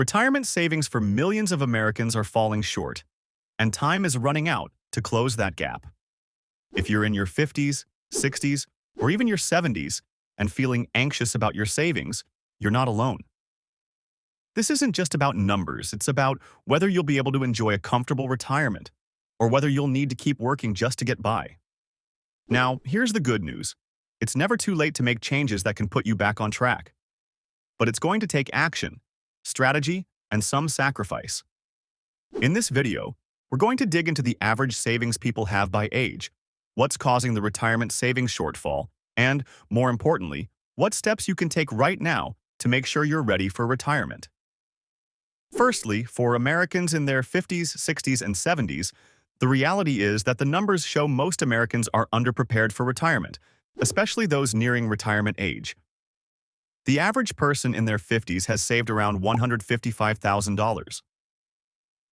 Retirement savings for millions of Americans are falling short, and time is running out to close that gap. If you're in your 50s, 60s, or even your 70s and feeling anxious about your savings, you're not alone. This isn't just about numbers, it's about whether you'll be able to enjoy a comfortable retirement or whether you'll need to keep working just to get by. Now, here's the good news. It's never too late to make changes that can put you back on track. But it's going to take action, strategy, and some sacrifice. In this video, we're going to dig into the average savings people have by age, what's causing the retirement savings shortfall, and, more importantly, what steps you can take right now to make sure you're ready for retirement. Firstly, for Americans in their 50s, 60s, and 70s, the reality is that the numbers show most Americans are underprepared for retirement, especially those nearing retirement age. The average person in their 50s has saved around $155,000.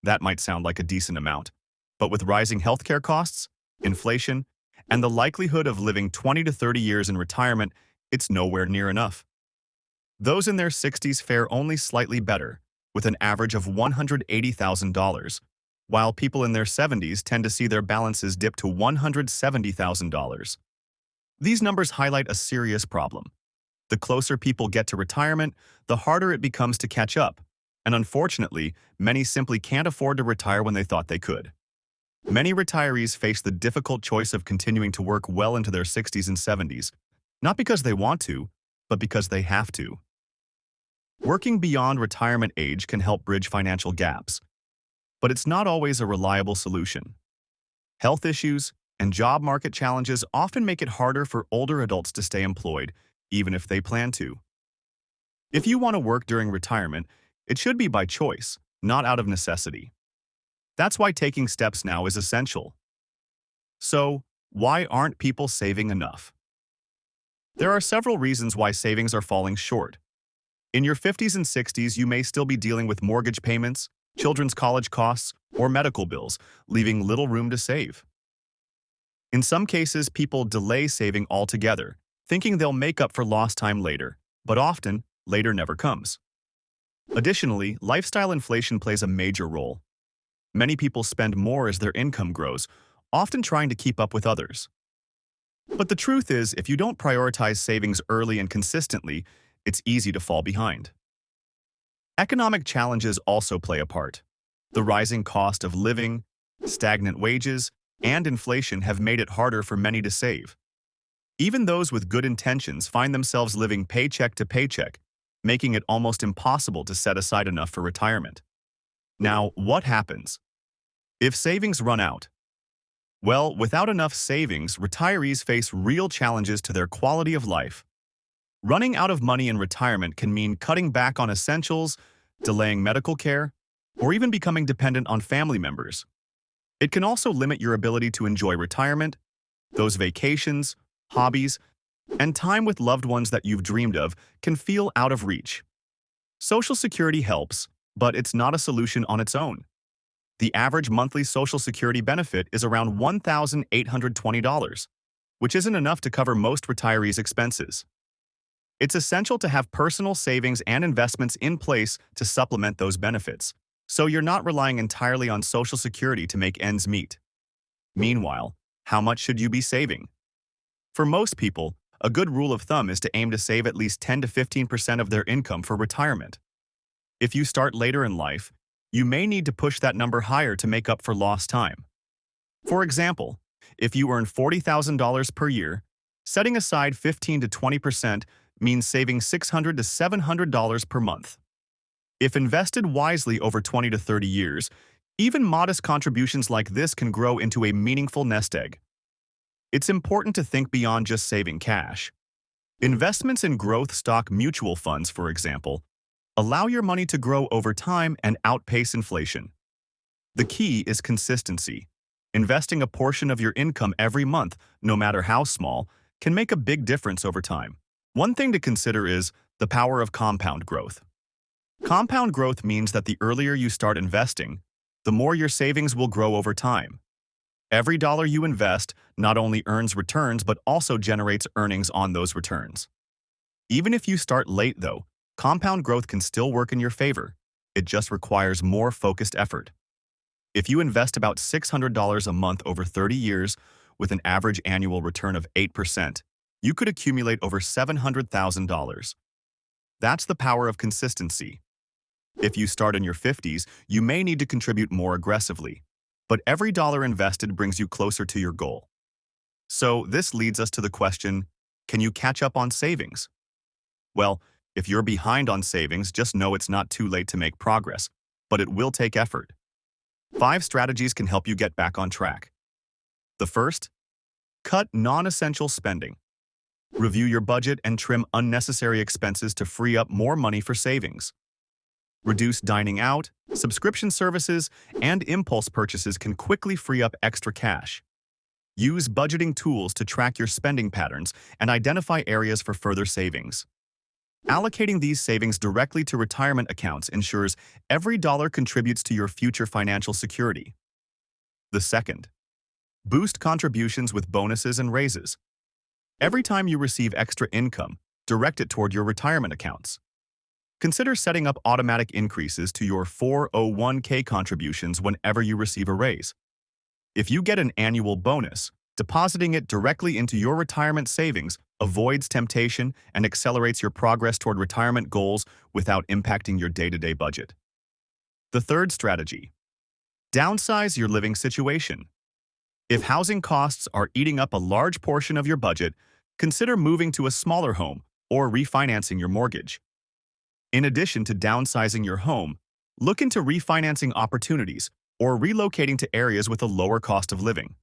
That might sound like a decent amount, but with rising healthcare costs, inflation, and the likelihood of living 20 to 30 years in retirement, it's nowhere near enough. Those in their 60s fare only slightly better, with an average of $180,000, while people in their 70s tend to see their balances dip to $170,000. These numbers highlight a serious problem. The closer people get to retirement, the harder it becomes to catch up, and unfortunately, many simply can't afford to retire when they thought they could. Many retirees face the difficult choice of continuing to work well into their 60s and 70s, not because they want to, but because they have to. Working beyond retirement age can help bridge financial gaps, but it's not always a reliable solution. Health issues and job market challenges often make it harder for older adults to stay employed, even if they plan to. If you want to work during retirement, it should be by choice, not out of necessity. That's why taking steps now is essential. So, why aren't people saving enough? There are several reasons why savings are falling short. In your 50s and 60s, you may still be dealing with mortgage payments, children's college costs, or medical bills, leaving little room to save. In some cases, people delay saving altogether, thinking they'll make up for lost time later, but often, later never comes. Additionally, lifestyle inflation plays a major role. Many people spend more as their income grows, often trying to keep up with others. But the truth is, if you don't prioritize savings early and consistently, it's easy to fall behind. Economic challenges also play a part. The rising cost of living, stagnant wages, and inflation have made it harder for many to save. Even those with good intentions find themselves living paycheck to paycheck, making it almost impossible to set aside enough for retirement. Now, what happens if savings run out? Well, without enough savings, retirees face real challenges to their quality of life. Running out of money in retirement can mean cutting back on essentials, delaying medical care, or even becoming dependent on family members. It can also limit your ability to enjoy retirement, those vacations, hobbies, and time with loved ones that you've dreamed of can feel out of reach. Social Security helps, but it's not a solution on its own. The average monthly Social Security benefit is around $1,820, which isn't enough to cover most retirees' expenses. It's essential to have personal savings and investments in place to supplement those benefits, so you're not relying entirely on Social Security to make ends meet. Meanwhile, how much should you be saving? For most people, a good rule of thumb is to aim to save at least 10 to 15% of their income for retirement. If you start later in life, you may need to push that number higher to make up for lost time. For example, if you earn $40,000 per year, setting aside 15 to 20% means saving $600 to $700 per month. If invested wisely over 20 to 30 years, even modest contributions like this can grow into a meaningful nest egg. It's important to think beyond just saving cash. Investments in growth stock mutual funds, for example, allow your money to grow over time and outpace inflation. The key is consistency. Investing a portion of your income every month, no matter how small, can make a big difference over time. One thing to consider is the power of compound growth. Compound growth means that the earlier you start investing, the more your savings will grow over time. Every dollar you invest not only earns returns but also generates earnings on those returns. Even if you start late, though, compound growth can still work in your favor. It just requires more focused effort. If you invest about $600 a month over 30 years with an average annual return of 8%, you could accumulate over $700,000. That's the power of consistency. If you start in your 50s, you may need to contribute more aggressively, but every dollar invested brings you closer to your goal. So this leads us to the question, can you catch up on savings? Well, if you're behind on savings, just know it's not too late to make progress, but it will take effort. 5 strategies can help you get back on track. The first, cut non-essential spending. Review your budget and trim unnecessary expenses to free up more money for savings. Reduce dining out, subscription services, and impulse purchases can quickly free up extra cash. Use budgeting tools to track your spending patterns and identify areas for further savings. Allocating these savings directly to retirement accounts ensures every dollar contributes to your future financial security. The second, boost contributions with bonuses and raises. Every time you receive extra income, direct it toward your retirement accounts. Consider setting up automatic increases to your 401k contributions whenever you receive a raise. If you get an annual bonus, depositing it directly into your retirement savings avoids temptation and accelerates your progress toward retirement goals without impacting your day-to-day budget. The third strategy, downsize your living situation. If housing costs are eating up a large portion of your budget, consider moving to a smaller home or refinancing your mortgage. In addition to downsizing your home, look into refinancing opportunities or relocating to areas with a lower cost of living.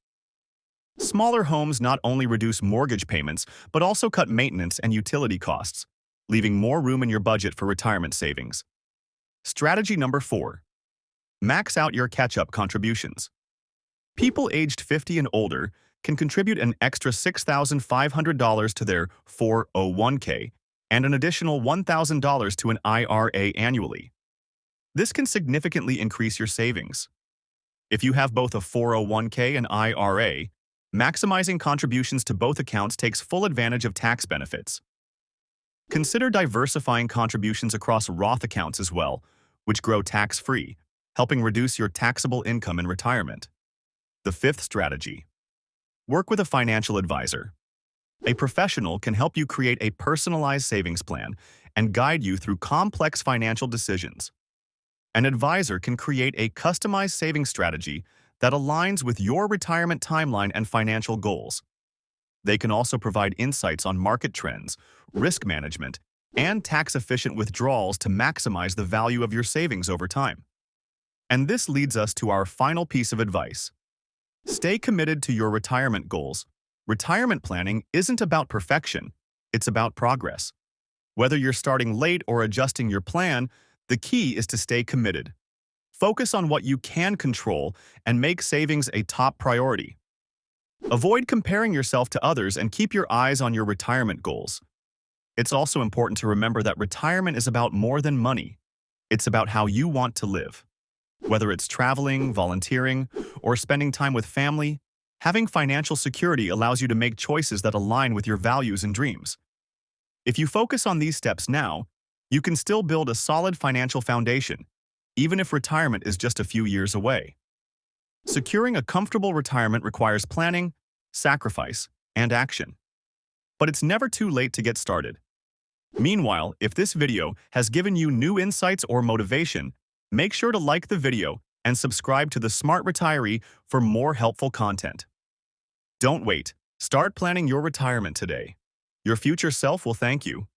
Smaller homes not only reduce mortgage payments, but also cut maintenance and utility costs, leaving more room in your budget for retirement savings. Strategy number 4. Max out your catch-up contributions. People aged 50 and older can contribute an extra $6,500 to their 401k and an additional $1,000 to an IRA annually. This can significantly increase your savings. If you have both a 401k and IRA, maximizing contributions to both accounts takes full advantage of tax benefits. Consider diversifying contributions across Roth accounts as well, which grow tax-free, helping reduce your taxable income in retirement. The fifth strategy, work with a financial advisor. A professional can help you create a personalized savings plan and guide you through complex financial decisions. An advisor can create a customized savings strategy that aligns with your retirement timeline and financial goals. They can also provide insights on market trends, risk management, and tax-efficient withdrawals to maximize the value of your savings over time. And this leads us to our final piece of advice. Stay committed to your retirement goals. Retirement planning isn't about perfection, it's about progress. Whether you're starting late or adjusting your plan, the key is to stay committed. Focus on what you can control and make savings a top priority. Avoid comparing yourself to others and keep your eyes on your retirement goals. It's also important to remember that retirement is about more than money. It's about how you want to live. Whether it's traveling, volunteering, or spending time with family, having financial security allows you to make choices that align with your values and dreams. If you focus on these steps now, you can still build a solid financial foundation, even if retirement is just a few years away. Securing a comfortable retirement requires planning, sacrifice, and action. But it's never too late to get started. Meanwhile, if this video has given you new insights or motivation, make sure to like the video and subscribe to The Smart Retiree for more helpful content. Don't wait. Start planning your retirement today. Your future self will thank you.